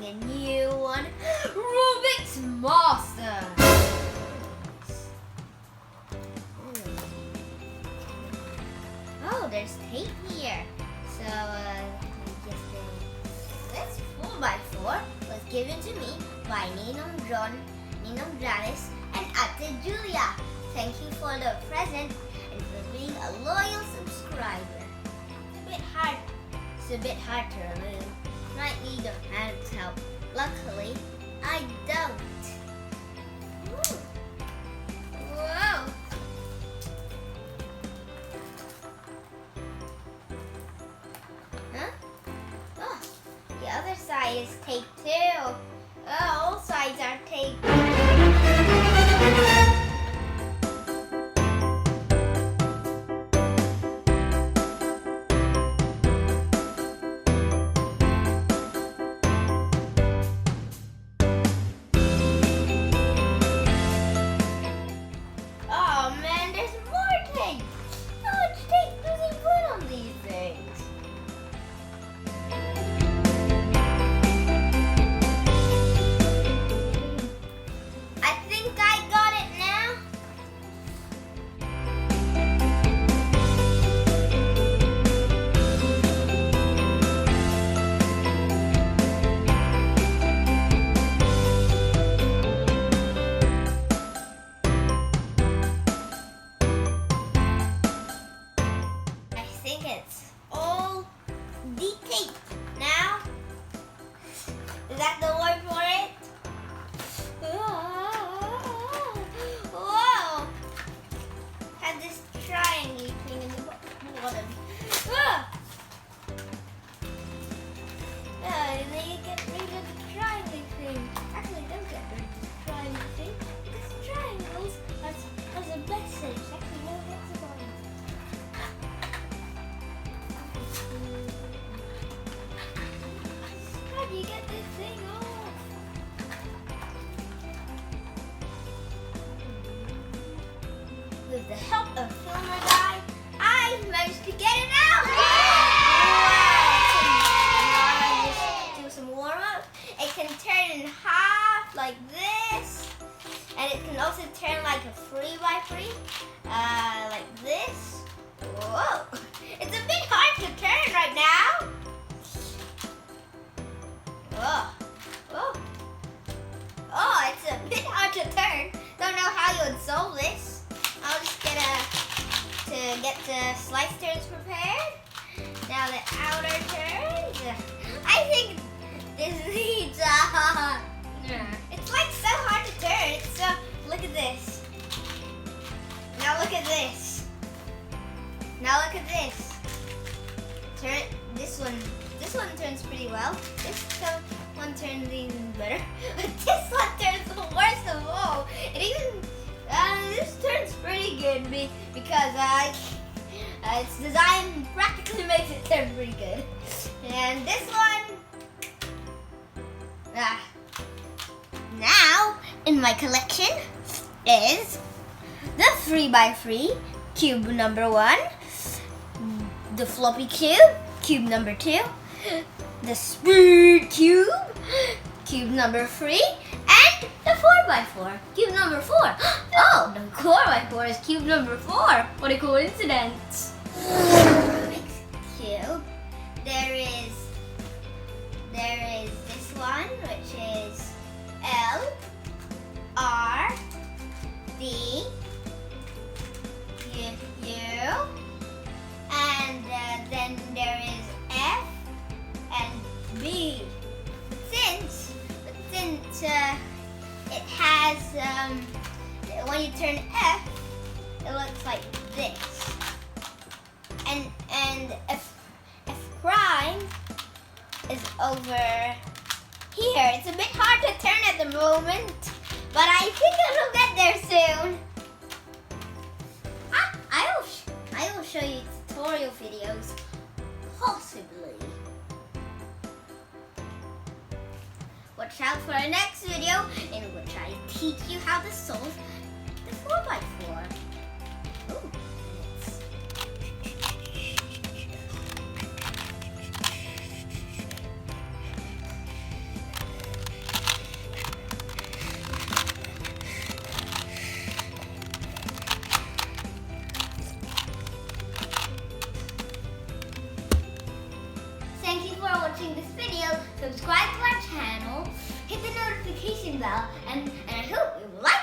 a new one. Rubik's Master. Oh, there's tape here. So, this 4x4 was given to me by Ninong John, Ninong Janice, and Ate Julia. Thank you for the present and for being a loyal subscriber. It's a bit hard to remove. Might need your parents' help. Luckily, I don't. Woo. Whoa! Huh? Oh, the other side is taped too. Oh, all sides are taped. It's all de-taped now. Is that the word for it? Whoa! Had this triangle thing in the bottom. And then you get rid of the triangle thing. Actually, don't get rid of the triangle thing because triangles are the best thing. Actually, no, that's the point. How do you get this thing off? With the help of Filmer Guy, I managed to get it out! Wow! So now I just do some warm-up. It can turn in half like this. And it can also turn like a 3x3. Like this. Whoa! It's a bit hard to turn right now. Whoa. Whoa. Oh, it's a bit hard to turn. Don't know how you would solve this. I'll just get the slice turns prepared. Now the outer turns. I think this needs it's like so hard to turn. It's so, look at this. Now look at this. Now look at this. Turn this one. This one turns pretty well. This one turns even better. But this one turns the worst of all. It even this turns pretty good because its design practically makes it turn pretty good. And this one. Now in my collection is the 3x3 cube number 1. The floppy cube number 2, the speed cube number 3, and the 4x4, cube number 4. Oh, the 4x4 is cube number 4. What a coincidence. Next cube, there is this one, which is L, R, D, U, and then there is F and B. Since it has, when you turn F, it looks like this. And F prime is over here. It's a bit hard to turn at the moment, but I think it'll get there soon. I will show you tutorial videos, possibly. Watch out for our next video in which I teach you how to solve the 4x4. Ooh. watching this video. Subscribe to our channel, hit the notification bell, and I hope you like